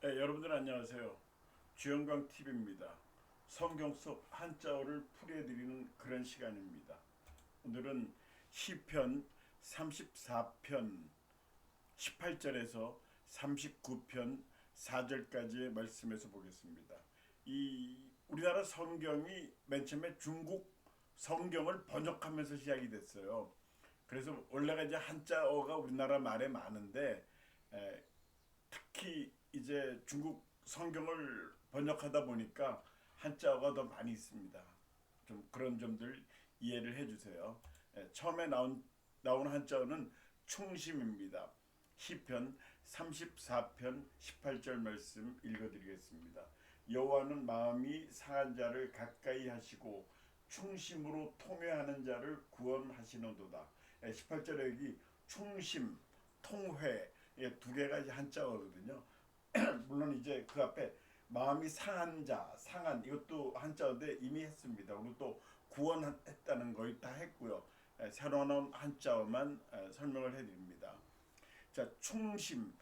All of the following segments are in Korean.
네, 여러분들 안녕하세요. 주영광 TV입니다. 성경 속 한자어를 풀이해드리는 그런 시간입니다. 오늘은 시편 34편 18절에서 39편 4절까지의 말씀에서 보겠습니다. 이 우리나라 성경이 맨 처음에 중국 성경을 번역하면서 시작이 됐어요. 그래서 원래가 이제 한자어가 우리나라 말에 많은데 특히 이제 중국 성경을 번역하다 보니까 한자어가 더 많이 있습니다. 좀 그런 점들 이해를 해주세요. 처음에 나온 한자어는 충심입니다. 시편 34편 18절 말씀 읽어드리겠습니다. 여호와는 마음이 상한 자를 가까이 하시고 충심으로 통회하는 자를 구원하시는도다. 18절에 여기 충심, 통회 두 개가 이제 한자어거든요. 물론 이제 그 앞에 마음이 상한 자, 상한 이것도 한자어인데 이미 했습니다. 그리고 또 구원했다는 거의 다 했고요. 새로 나온 한자어만 설명을 해드립니다. 자, 충심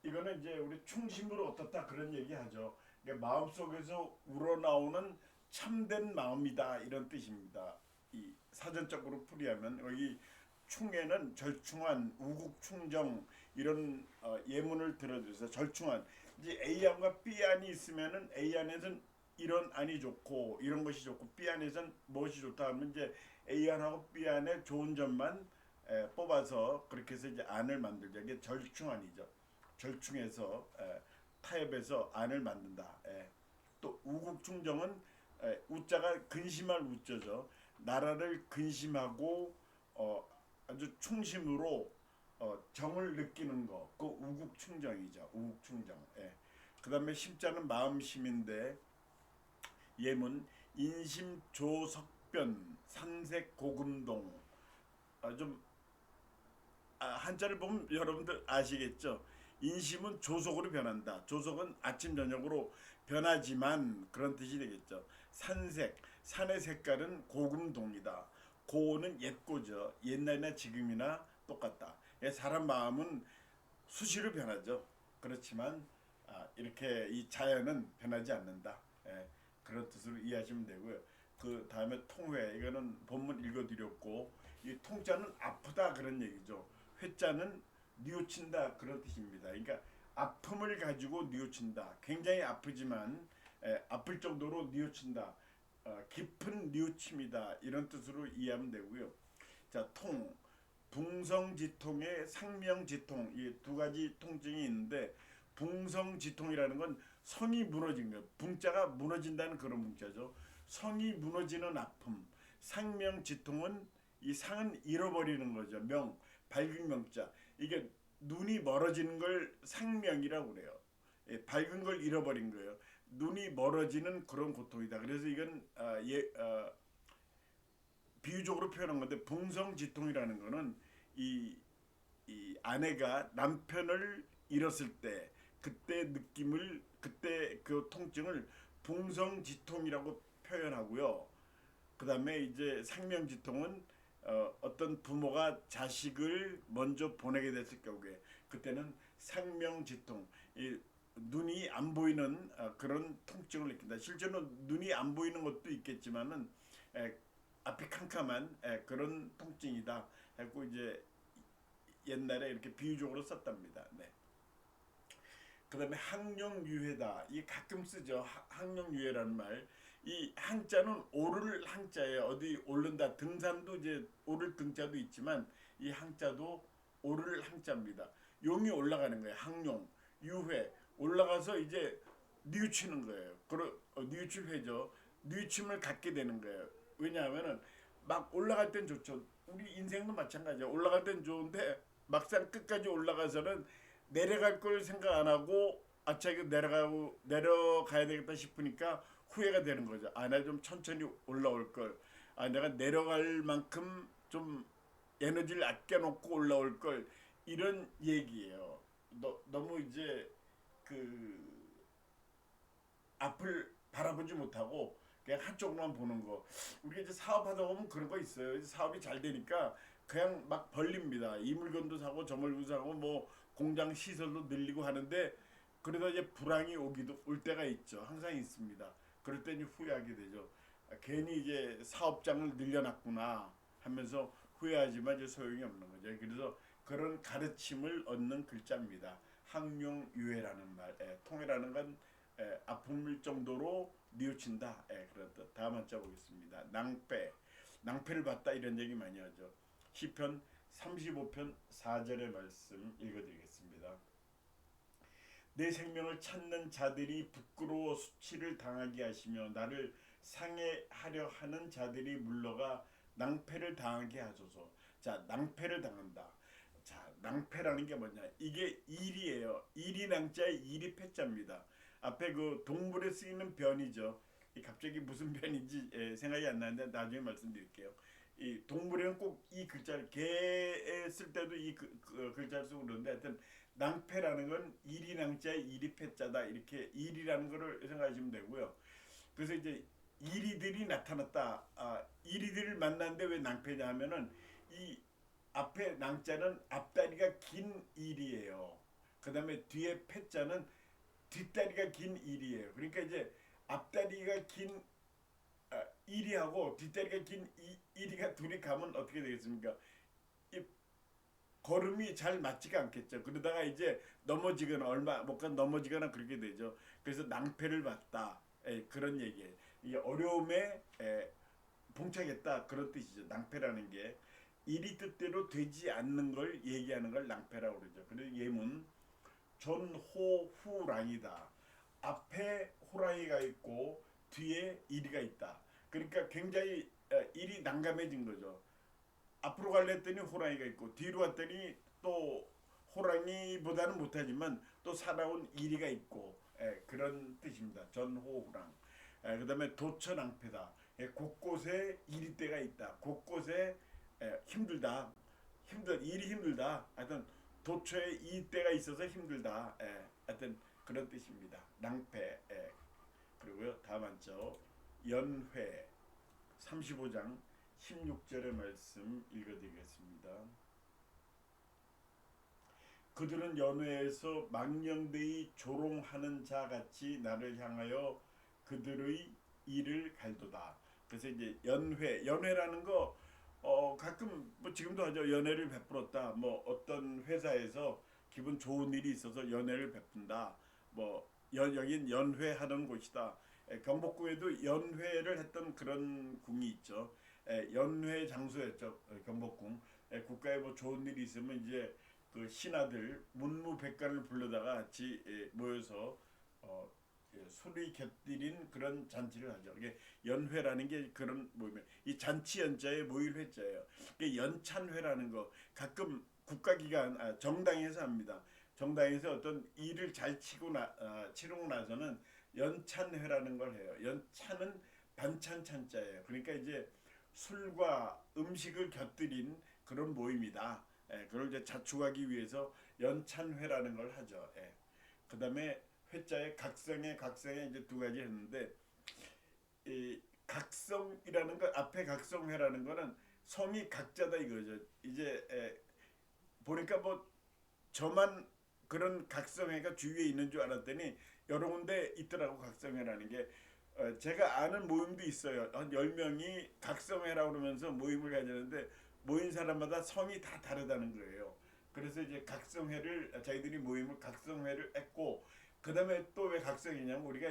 이거는 이제 우리 충심으로 어떻다 그런 얘기하죠. 그러니까 마음속에서 우러나오는 참된 마음이다 이런 뜻입니다. 이 사전적으로 풀이하면 여기 충에는 절충한, 우국충정 이런 예문을 들어주세요. 절충한 이제 A 안과 B 안이 있으면은 A 안에서는 이런 안이 좋고 이런 것이 좋고 B 안에서는 무엇이 좋다 하면 이제 A 안하고 B 안의 좋은 점만 뽑아서 그렇게 해서 이제 안을 만들죠. 이게 절충안이죠. 절충해서 타협해서 안을 만든다. 또 우국충정은 우자가 근심할 우자죠. 나라를 근심하고 아주 충심으로 정을 느끼는 거, 그 우국충정이죠. 우국충정. 그다음에 심자는 마음심인데 예문 인심조석변 산색고금동 좀 한자를 보면 여러분들 아시겠죠? 인심은 조속으로 변한다. 조속은 아침 저녁으로 변하지만 그런 뜻이 되겠죠. 산색, 산의 색깔은 고금동이다. 고는 옛고죠. 옛날이나 지금이나 똑같다. 사람 마음은 수시로 변하죠. 그렇지만 이렇게 이 자연은 변하지 않는다. 그런 뜻으로 이해하시면 되고요. 그 다음에 통회 이거는 본문 읽어드렸고 이 통자는 아프다 그런 얘기죠. 회자는 뉘우친다 그런 뜻입니다. 그러니까 아픔을 가지고 뉘우친다. 굉장히 아프지만 아플 정도로 뉘우친다. 깊은 뉘우침이다 이런 뜻으로 이해하면 되고요. 자, 통 붕성지통의 상명지통 이 두 가지 통증이 있는데 붕성지통이라는 건 성이 무너진 거, 붕자가 무너진다는 그런 붕자죠. 성이 무너지는 아픔. 상명지통은 이 상은 잃어버리는 거죠. 명, 밝은 명자. 이게 눈이 멀어지는 걸 상명이라고 그래요. 밝은 걸 잃어버린 거예요. 눈이 멀어지는 그런 고통이다. 그래서 이건 비유적으로 표현한 건데 붕성지통이라는 거는 이, 이 아내가 남편을 잃었을 때 그때 느낌을 그때 그 통증을 붕성지통이라고 표현하고요. 그다음에 이제 상명지통은 어떤 부모가 자식을 먼저 보내게 됐을 경우에 그때는 상명지통 이 눈이 안 보이는 그런 통증을 느낀다. 실제로 눈이 안 보이는 것도 있겠지만은 앞이 캄캄한 그런 통증이다. 하고 이제 옛날에 이렇게 비유적으로 썼답니다. 네. 그다음에 항룡유해다. 이 가끔 쓰죠. 항룡유해라는 말. 이 항자는 오를 항자예요. 어디 오른다. 등산도 이제 오를 등자도 있지만 이 항자도 오를 항자입니다. 용이 올라가는 거예요. 항룡, 유회 올라가서 이제 뉘우치는 거예요. 뉘우침회죠. 뉘우침을 갖게 되는 거예요. 왜냐하면은 막 올라갈 땐 좋죠. 우리 인생도 마찬가지야. 올라갈 땐 좋은데 막상 끝까지 올라가서는 내려갈 걸 생각 안 하고 아차 이거 내려가야 되겠다 싶으니까 후회가 되는 거죠. 아, 나 좀 천천히 올라올 걸. 아, 내가 내려갈 만큼 좀 에너지를 아껴놓고 올라올 걸. 이런 얘기예요. 너무 이제 그 앞을 바라보지 못하고 그냥 한쪽만 보는 거. 우리가 이제 사업하다 보면 그런 거 있어요. 이제 사업이 잘 되니까 그냥 막 벌립니다. 이 물건도 사고 저 물건도 사고 뭐 공장 시설도 늘리고 하는데 그러다 이제 불황이 올 때가 있죠. 항상 있습니다. 그럴 때 이제 후회하게 되죠. 괜히 이제 사업장을 늘려놨구나 하면서 후회하지만 이제 소용이 없는 거죠. 그래서 그런 가르침을 얻는 글자입니다. 항용유해라는 말, 통해라는 건 아픔일 정도로 뉘우친다. 그런 뜻. 다음 한자 보겠습니다. 낭패, 낭패를 봤다 이런 얘기 많이 하죠. 시편 35편 4절의 말씀 읽어드리겠습니다. 내 생명을 찾는 자들이 부끄러워 수치를 당하게 하시며 나를 상해하려 하는 자들이 물러가 낭패를 당하게 하소서. 자, 낭패를 당한다. 자, 낭패라는 게 뭐냐? 이게 일이에요. 일이 낭자의 일이 패자입니다. 앞에 그 동물에 쓰이는 변이죠. 갑자기 무슨 변인지 생각이 안 나는데 나중에 말씀드릴게요. 이 동물에는 꼭 이 글자를 개에 쓸 때도 이 글자를 쓰고 그러는데 하여튼 낭패라는 건 일이 낭자의 일이 패자다 이렇게 일이라는 거를 생각하시면 되고요. 그래서 이제 이리들이 나타났다. 이리들을 만났는데 왜 낭패냐 하면은 이 앞에 낭자는 앞다리가 긴 일이에요. 그 다음에 뒤에 패자는 뒷다리가 긴 일이에요. 그러니까 이제 앞다리가 긴 일이하고 뒷다리가 긴 일이가 둘이 가면 어떻게 되겠습니까? 이 걸음이 잘 맞지가 않겠죠. 그러다가 이제 넘어지거나 얼마 못 간 넘어지거나 그렇게 되죠. 그래서 낭패를 봤다. 그런 얘기예요. 이게 어려움에 봉착했다 그런 뜻이죠. 낭패라는 게 일이 뜻대로 되지 않는 걸 얘기하는 걸 낭패라고 그러죠. 그래서 예문 전호후랑이다. 앞에 호랑이가 있고 뒤에 이리가 있다. 그러니까 굉장히 일이 난감해진 거죠. 앞으로 갈려 했더니 호랑이가 있고 뒤로 갔더니 또 호랑이보다는 못하지만 또 살아온 이리가 있고 그런 뜻입니다. 전호호랑. 그다음에 도처낭패다. 곳곳에 이리때가 있다. 곳곳에 힘들다. 일이 힘들다. 하여튼 도처에 이때가 있어서 힘들다. 하여튼 그런 뜻입니다. 낭패. 그리고요 다음 한자 연회 35장 16절의 말씀 읽어드리겠습니다. 그들은 연회에서 망령되이 조롱하는 자 같이 나를 향하여 그들의 일을 갈도다. 그래서 이제 연회라는 거 가끔 뭐 지금도 하죠. 연회를 베풀었다. 뭐 어떤 회사에서 기분 좋은 일이 있어서 연회를 베푼다. 뭐 여긴 연회하는 곳이다. 경복궁에도 연회를 했던 그런 궁이 있죠. 연회 장소였죠. 경복궁. 국가에 뭐 좋은 일이 있으면 이제 그 신하들 문무백관을 불러다가 같이 모여서 술이 곁들인 그런 잔치를 하죠. 이게 연회라는 게 그런 모임. 이 잔치 연자의 모일 회자예요. 이게 연찬회라는 거 가끔 국가기관 정당에서 합니다. 정당에서 어떤 일을 잘 치르고 나서는 연찬회라는 걸 해요. 연찬은 반찬 찬자예요. 그러니까 이제 술과 음식을 곁들인 그런 모임이다. 그걸 이제 자축하기 위해서 연찬회라는 걸 하죠. 그다음에 회자의 각성에 이제 두 가지 했는데 이 각성이라는 것 앞에 각성회라는 거는 성이 각자다 이거죠. 이제 보니까 뭐 저만 그런 각성회가 주위에 있는 줄 알았더니 여러 군데 있더라고. 각성회라는 게 제가 아는 모임도 있어요. 한 10명이 각성회라고 그러면서 모임을 가지는데 모인 사람마다 성이 다 다르다는 거예요. 그래서 이제 각성회를 자기들이 모임을 각성회를 했고 그 다음에 또 왜 각성이냐면 우리가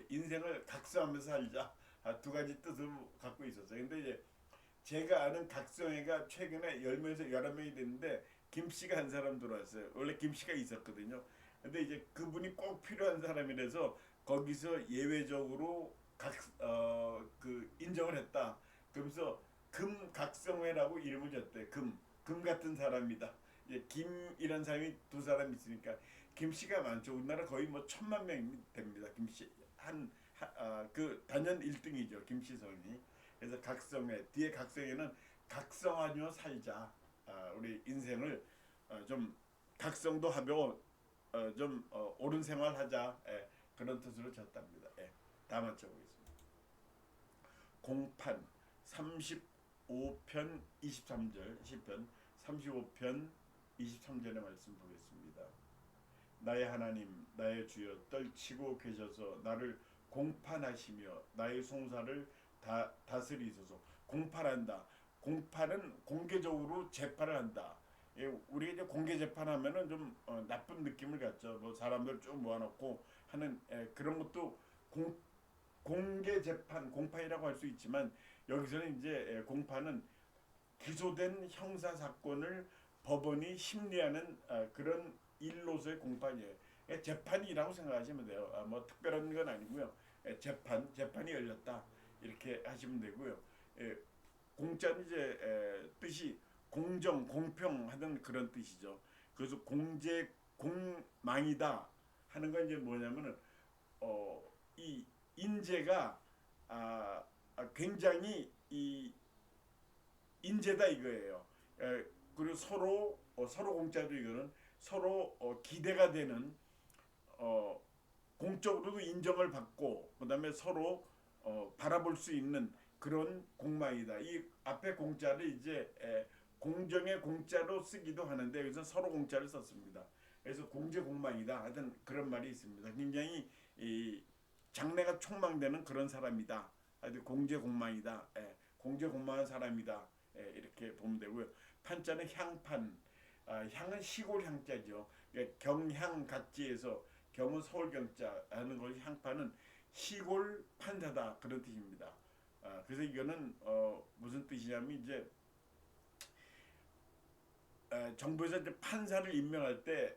인생을 각성하면서 살자 두 가지 뜻을 갖고 있었어요. 근데 이제 제가 아는 각성회가 최근에 10명에서 11명이 됐는데 김씨가 한 사람 들어왔어요. 원래 김씨가 있었거든요. 근데 이제 그분이 꼭 필요한 사람이라서 거기서 예외적으로 그 인정을 했다. 그러면서 금각성회라고 이름을 줬대. 금 같은 사람이다. 이제 김이란 사람이 두 사람 있으니까 김씨가 많죠. 우리나라 거의 뭐 1,000만 명이 됩니다. 김씨 그 단연 1등이죠. 김씨성이. 그래서 각성회 뒤에 각성회는 각성하며 살자. 우리 인생을 좀 각성도 하고 좀 옳은 생활하자. 그런 뜻으로 졌답니다. 다음 한자 보겠습니다. 공판 35편 23절 시편 35편 23절의 말씀 보겠습니다. 나의 하나님 나의 주여 떨치고 계셔서 나를 공판하시며 나의 송사를 다스리소서. 공판한다. 공판은 공개적으로 재판을 한다. 예, 우리가 이제 공개 재판하면은 좀 나쁜 느낌을 갖죠. 뭐 사람들 쭉 모아놓고 하는 그런 것도 공, 공개 재판, 공판이라고 할 수 있지만 여기서는 이제 공판은 기소된 형사 사건을 법원이 심리하는 그런 일로서의 공판이에요. 재판이라고 생각하시면 돼요. 뭐 특별한 건 아니고요. 재판이 열렸다 이렇게 하시면 되고요. 공자는 이제 뜻이 공정, 공평 하는 그런 뜻이죠. 그래서 공제, 공망이다 하는 건 이제 뭐냐면은 이 인재가 굉장히 이 인재다 이거예요. 그리고 서로 공짜도 이거는 서로 기대가 되는 어, 공적으로도 인정을 받고 그다음에 서로 바라볼 수 있는 그런 공망이다. 이 앞에 공짜를 이제 공정의 공짜로 쓰기도 하는데 여기서 서로 공짜를 썼습니다. 그래서 공제 공망이다 하여튼 그런 말이 있습니다. 굉장히 이 장래가 촉망되는 그런 사람이다. 하여튼 공제 공망이다. 공제 공망한 사람이다. 이렇게 보면 되고요. 판자는 향판. 향은 시골 향자죠. 경향 각지에서 경은 서울 경자 하는 것이 향판은 시골 판사다 그런 뜻입니다. 그래서 이거는 무슨 뜻이냐면 이제 정부에서 이제 판사를 임명할 때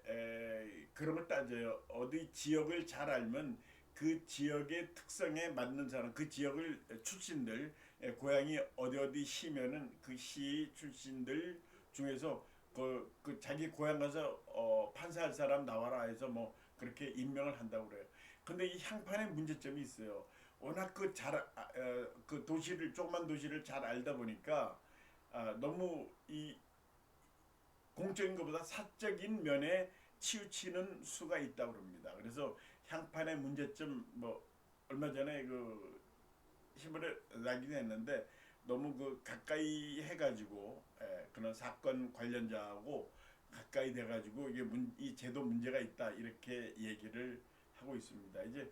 그런 걸 따져요. 어디 지역을 잘 알면 그 지역의 특성에 맞는 사람, 그 지역을 출신들, 고향이 어디 시면은 그 시 출신들 중에서 그 자기 고향 가서 판사할 사람 나와라 해서 뭐 그렇게 임명을 한다고 그래요. 근데 이 향판에 문제점이 있어요. 워낙 그 도시를 조그만 도시를 잘 알다 보니까 너무 이 공적인 것보다 사적인 면에 치우치는 수가 있다고 합니다. 그래서 향판의 문제점 뭐 얼마 전에 그 신문에 나긴 했는데 너무 그 가까이 해가지고 그런 사건 관련자하고 가까이 돼가지고 이 제도 문제가 있다 이렇게 얘기를 하고 있습니다. 이제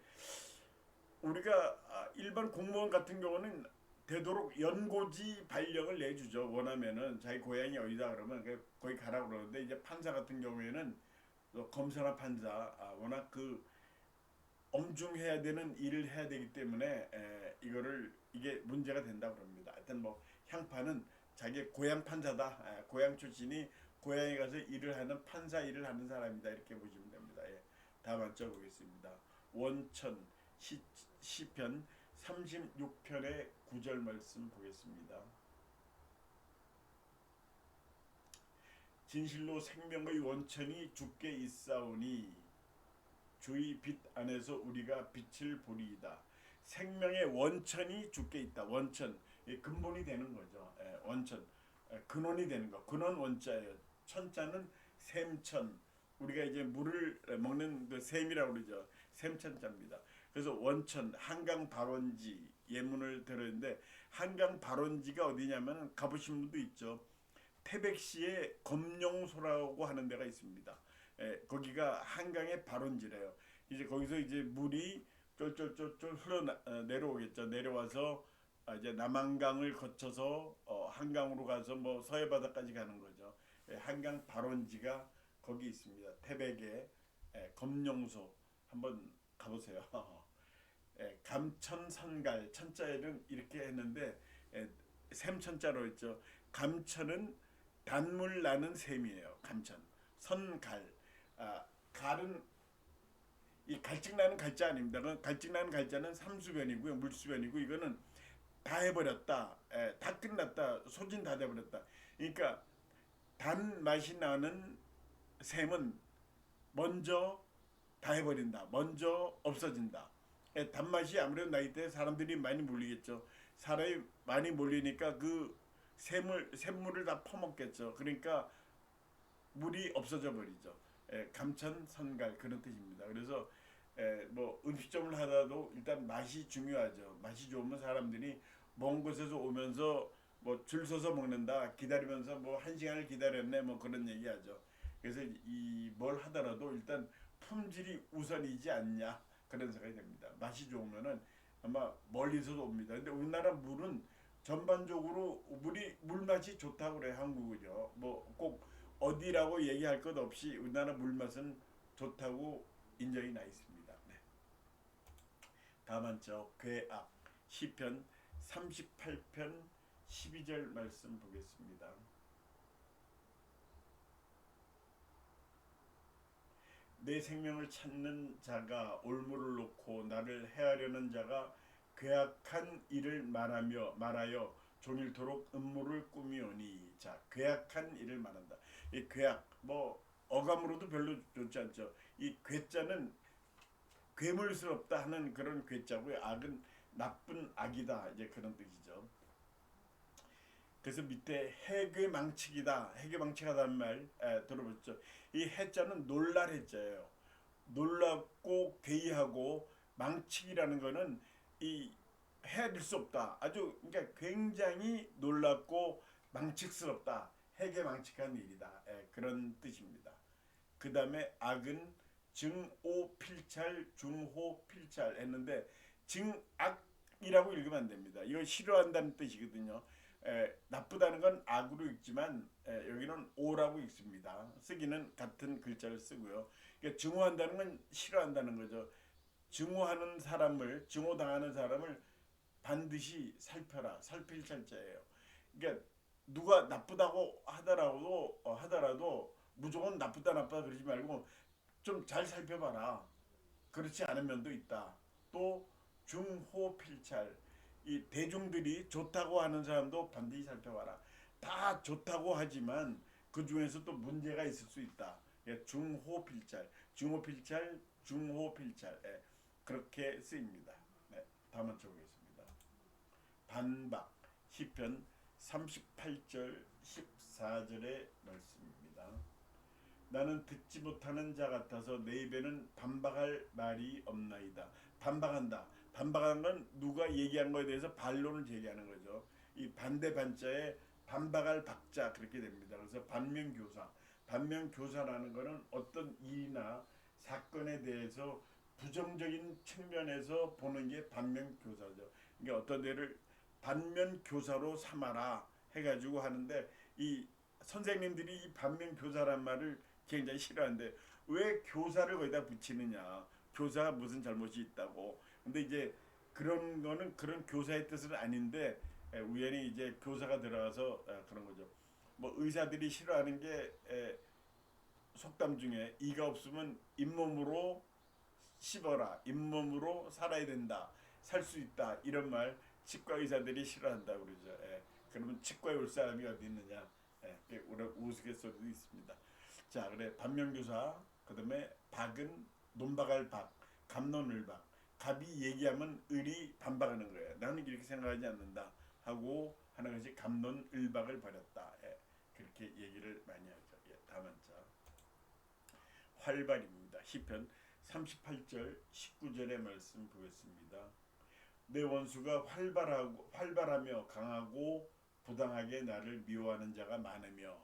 우리가 일반 공무원 같은 경우는 되도록 연고지 발령을 내주죠. 원하면은 자기 고향이 어디다 그러면 거기 가라고 그러는데 이제 판사 같은 경우에는 검사나 판사 워낙 그 엄중해야 되는 일을 해야 되기 때문에 이게 문제가 된다고 합니다. 하여튼 뭐 향판은 자기 고향 판사다. 고향 출신이 고향에 가서 일을 하는 판사 일을 하는 사람이다. 이렇게 보시면 됩니다. 다음 한자 보겠습니다. 원천 시편 36편의 9절 말씀 보겠습니다. 진실로 생명의 원천이 주께 있사오니 주의 빛 안에서 우리가 빛을 보리이다. 생명의 원천이 주께 있다. 원천, 근본이 되는 거죠. 원천, 근원이 되는 거. 근원 원자예요. 천자는 샘천. 우리가 이제 물을 먹는 그 샘이라고 그러죠. 샘천자입니다. 그래서 원천, 한강 발원지 예문을 들었는데 한강 발원지가 어디냐면 가보신 분도 있죠. 태백시에 검룡소라고 하는 데가 있습니다. 거기가 한강의 발원지래요. 이제 거기서 이제 물이 쫄쫄쫄쫄 흘러 내려오겠죠. 내려와서 이제 남한강을 거쳐서 한강으로 가서 뭐 서해 바다까지 가는 거죠. 한강 발원지가 거기 있습니다. 태백의 검룡소 한번 가보세요. 감천선갈 천자에는 이렇게 했는데 샘천자로 했죠. 감천은 단물 나는 샘이에요. 감천. 선갈. 갈은 이 갈증 나는 갈자 아닙니다. 갈증 나는 갈자는 삼수변이고요. 물수변이고 이거는 다 해버렸다. 다 끝났다. 소진 다 돼버렸다. 그러니까 단 맛이 나는 샘은 먼저 다 해버린다. 먼저 없어진다. 단맛이 아무래도 나기 때문에 사람들이 많이 몰리겠죠. 사람이 많이 몰리니까 그 샘물을 다 퍼먹겠죠. 그러니까 물이 없어져 버리죠. 감천선갈 그런 뜻입니다. 그래서 뭐 음식점을 하다도 일단 맛이 중요하죠. 맛이 좋으면 사람들이 먼 곳에서 오면서 뭐 줄 서서 먹는다. 기다리면서 뭐 1시간을 기다렸네. 뭐 그런 얘기하죠. 그래서 이 뭘 하더라도 일단 품질이 우선이지 않냐 그런 생각이 됩니다. 맛이 좋으면은 아마 멀리서도 옵니다. 근데 우리나라 물은 전반적으로 물맛이 좋다고 그래 한국은요. 뭐 꼭 어디라고 얘기할 것 없이 우리나라 물맛은 좋다고 인정이 나 있습니다. 네. 다음 한저 괴악 시편 38편 12절 말씀 보겠습니다. 내 생명을 찾는 자가 올무를 놓고 나를 해하려는 자가 괴악한 일을 말하여 종일토록 음모를 꾸미오니. 자, 괴악한 일을 말한다. 이 괴악 뭐 어감으로도 별로 좋지 않죠. 이 괴자는 괴물스럽다 하는 그런 괴자고요. 악은 나쁜 악이다 이제 그런 뜻이죠. 그래서 밑에 해괴망측이다, 해괴망측하다는 말 들어보셨죠? 이 해자는 놀랄 해자예요. 놀랍고 괴이하고 망측이라는 거는 이 헤아릴 수 없다. 아주 그러니까 굉장히 놀랍고 망측스럽다. 해괴망측한 일이다. 그런 뜻입니다. 그 다음에 악은 증오필찰, 중호필찰 했는데 증악이라고 읽으면 안 됩니다. 이거 싫어한다는 뜻이거든요. 나쁘다는 건 악으로 읽지만 여기는 오라고 읽습니다. 쓰기는 같은 글자를 쓰고요. 그러니까 증오한다는 건 싫어한다는 거죠. 증오당하는 사람을 반드시 살펴라. 살필 철자예요. 그러니까 누가 나쁘다고 하더라도 무조건 나쁘다 그러지 말고 좀 잘 살펴봐라. 그렇지 않은 면도 있다. 또 중호필찰 이 대중들이 좋다고 하는 사람도 반드시 살펴봐라. 다 좋다고 하지만 그 중에서 또 문제가 있을 수 있다. 중호필찰, 중호필찰 그렇게 쓰입니다. 네, 다음 한번 보겠습니다. 반박 시편 38절 14절의 말씀입니다. 나는 듣지 못하는 자 같아서 내 입에는 반박할 말이 없나이다. 반박한다. 반박하는 건 누가 얘기한 거에 대해서 반론을 제기하는 거죠. 이 반대 반자에 반박할 박자 그렇게 됩니다. 그래서 반면교사. 반면교사라는 거는 어떤 일이나 사건에 대해서 부정적인 측면에서 보는 게 반면교사죠. 그러니까 어떤 데를 반면교사로 삼아라 해가지고 하는데 이 선생님들이 이 반면교사란 말을 굉장히 싫어하는데 왜 교사를 거기다 붙이느냐. 교사가 무슨 잘못이 있다고. 근데 이제 그런 거는 그런 교사의 뜻은 아닌데 우연히 이제 교사가 들어가서 그런 거죠. 뭐 의사들이 싫어하는 게 속담 중에 이가 없으면 잇몸으로 씹어라. 잇몸으로 살아야 된다. 살 수 있다. 이런 말 치과 의사들이 싫어한다 그러죠. 그러면 치과에 올 사람이 어디 있느냐. 우스갯소리도 있습니다. 자, 그래 반면교사. 그다음에 박은 논박할 박, 갑론을박. 갑이 얘기하면 을이 반박하는 거예요. 나는 이렇게 생각하지 않는다 하고 하는 것이 갑론을박을 벌였다. 그렇게 얘기를 많이 하죠. 다음 한자 활발입니다. 시편 38절 19절의 말씀 보겠습니다. 내 원수가 활발하며 강하고 부당하게 나를 미워하는 자가 많으며.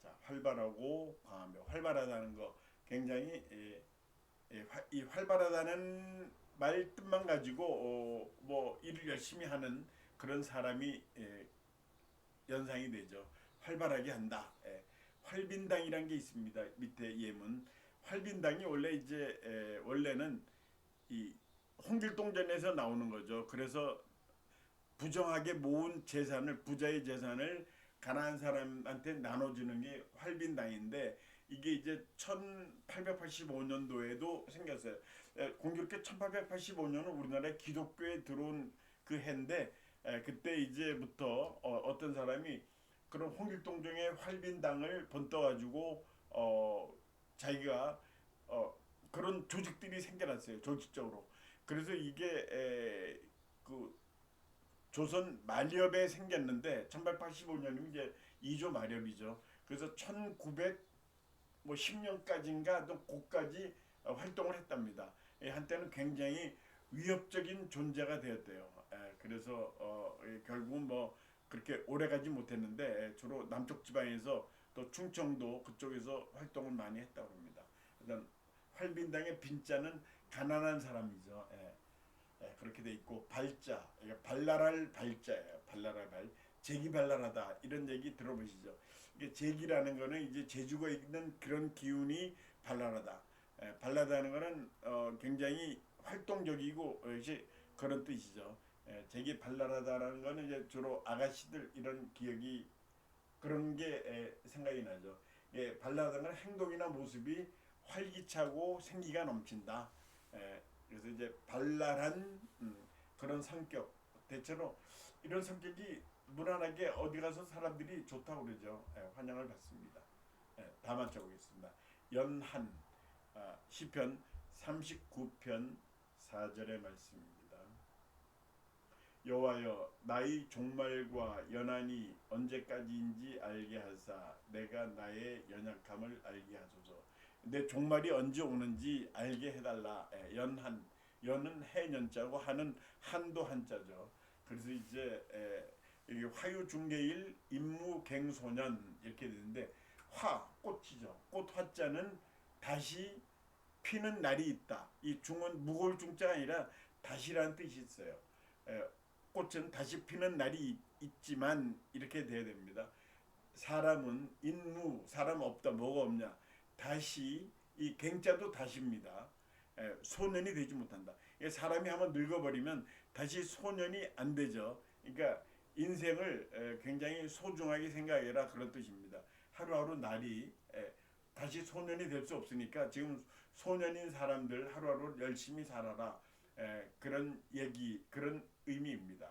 자, 활발하고 강하며 활발하다는 거 굉장히 이 활발하다는 말 뜻만 가지고 뭐 일을 열심히 하는 그런 사람이 연상이 되죠. 활발하게 한다. 활빈당이란 게 있습니다. 밑에 예문. 활빈당이 원래 이제 원래는 이 홍길동전에서 나오는 거죠. 그래서 부정하게 모은 재산을 부자의 재산을 가난한 사람한테 나눠주는 게 활빈당인데 이게 이제 1885년도에도 생겼어요. 공교롭게 1885년은 우리나라에 기독교에 들어온 그 해인데 그때 이제부터 어떤 사람이 그런 홍길동정의 활빈당을 번떠가지고 자기가 그런 조직들이 생겨났어요. 조직적으로. 그래서 이게 그 조선 말엽에 생겼는데 1885년이면 이제 2조 말엽이죠. 그래서 1910년까지인가 또 고까지 활동을 했답니다. 한때는 굉장히 위협적인 존재가 되었대요. 그래서 결국은 뭐 그렇게 오래가지 못했는데 주로 남쪽 지방에서 또 충청도 그쪽에서 활동을 많이 했다고 합니다. 일단 활빈당의 빈자는 가난한 사람이죠. 그렇게 돼 있고 발자, 이게 발랄할 발자예요. 발랄할 발, 재기 발랄하다 이런 얘기 들어보시죠. 이게 재기라는 거는 이제 재주가 있는 그런 기운이 발랄하다. 발랄하다는 거는 굉장히 활동적이고 이제 그런 뜻이죠. 재기 발랄하다라는 거는 이제 주로 아가씨들 이런 기억이 그런 게 생각이 나죠. 발랄하다는 건 행동이나 모습이 활기차고 생기가 넘친다. 그래서 이제 발랄한 그런 성격, 대체로 이런 성격이 무난하게 어디 가서 사람들이 좋다고 그러죠. 환영을 받습니다. 다 맞춰보겠습니다. 연한 시편 39편 4절의 말씀입니다. 여호와여 나의 종말과 연한이 언제까지인지 알게 하사 내가 나의 연약함을 알게 하소서. 내 종말이 언제 오는지 알게 해달라. 연한, 연은 해년자고 한은 한도 한자죠. 그래서 이제 이게 화유중개일 임무갱소년 이렇게 되는데 화 꽃이죠. 꽃 화자는 다시 피는 날이 있다. 이 중은 무거울 중자가 아니라 다시라는 뜻이 있어요. 꽃은 다시 피는 날이 있지만 이렇게 돼야 됩니다. 사람은 인무, 사람 없다. 뭐가 없냐. 다시 이 갱자도 다시입니다. 소년이 되지 못한다. 사람이 한번 늙어버리면 다시 소년이 안 되죠. 그러니까 인생을 굉장히 소중하게 생각해라 그런 뜻입니다. 하루하루 날이 다시 소년이 될 수 없으니까 지금 소년인 사람들 하루하루 열심히 살아라. 그런 얘기, 그런 의미입니다.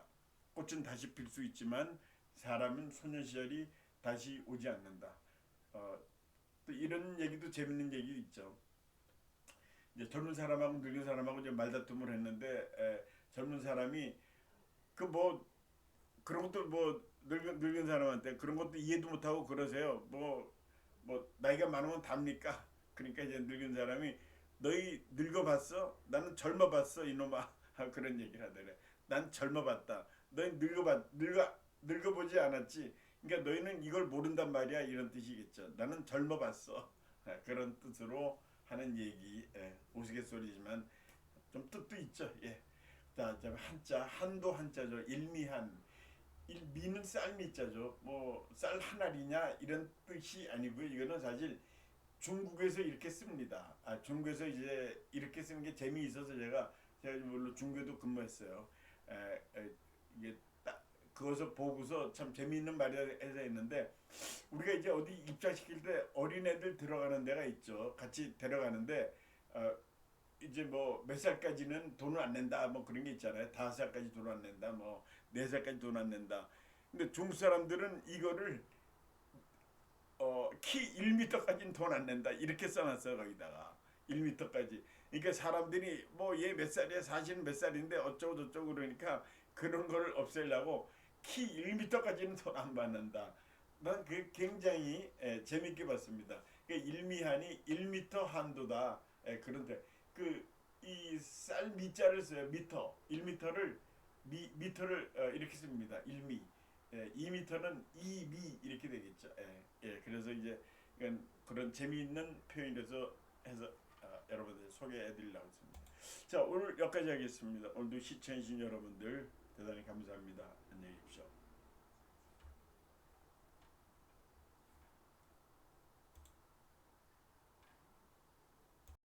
꽃은 다시 필 수 있지만 사람은 소년 시절이 다시 오지 않는다. 또 이런 얘기도 재밌는 얘기 있죠. 이제 젊은 사람하고 늙은 사람하고 이제 말다툼을 했는데 젊은 사람이 그 뭐 그런 것도 뭐 늙은 사람한테 그런 것도 이해도 못하고 그러세요. 뭐 나이가 많으면 답니까? 그러니까 이제 늙은 사람이 너희 늙어봤어? 나는 젊어봤어 이놈아. 그런 얘기를 하더래. 난 젊어봤다. 너희 늙어보지 않았지. 그러니까 너희는 이걸 모른단 말이야 이런 뜻이겠죠. 나는 젊어봤어. 그런 뜻으로 하는 얘기. 우스갯소리지만 좀 뜻도 있죠. 자, 한자 한도 한자죠. 일미한. 일미는 쌀미자죠. 뭐 쌀 한 알이냐 이런 뜻이 아니고요. 이거는 사실 중국에서 이렇게 씁니다. 중국에서 이제 이렇게 쓰는 게 재미있어서 제가 물론 중국에도 근무했어요. 이게 딱 그것을 보고서 참 재미있는 말이라 해서 했는데 우리가 이제 어디 입장시킬 때 어린애들 들어가는 데가 있죠. 같이 데려가는데 이제 뭐 몇 살까지는 돈을 안 낸다 뭐 그런 게 있잖아요. 5살까지 돈 안 낸다 뭐 4살까지 돈 안 낸다. 근데 중국 사람들은 이거를 키 1m까지는 돈 안 낸다 이렇게 써놨어요. 거기다가 1m까지. 그러니까 사람들이 뭐 얘 몇 살이야 사실은 몇 살인데 어쩌고 저쩌고 그러니까 그런 걸 없애려고 키 1m까지는 돈 안 받는다. 난 그 굉장히 재밌게 봤습니다. 그러니까 일미한이 1m 한도다. 그런데 그 이 쌀 미자를 써요. 미터 1m를 미터를 이렇게 씁니다. 1미. 2m는 2미 이렇게 되겠죠. 그래서 이제 그런 재미있는 표현에서 해서 여러분들 소개해드리려고 했습니다. 자, 오늘 여기까지 하겠습니다. 오늘도 시청해주신 여러분들 대단히 감사합니다. 안녕히 계십시오.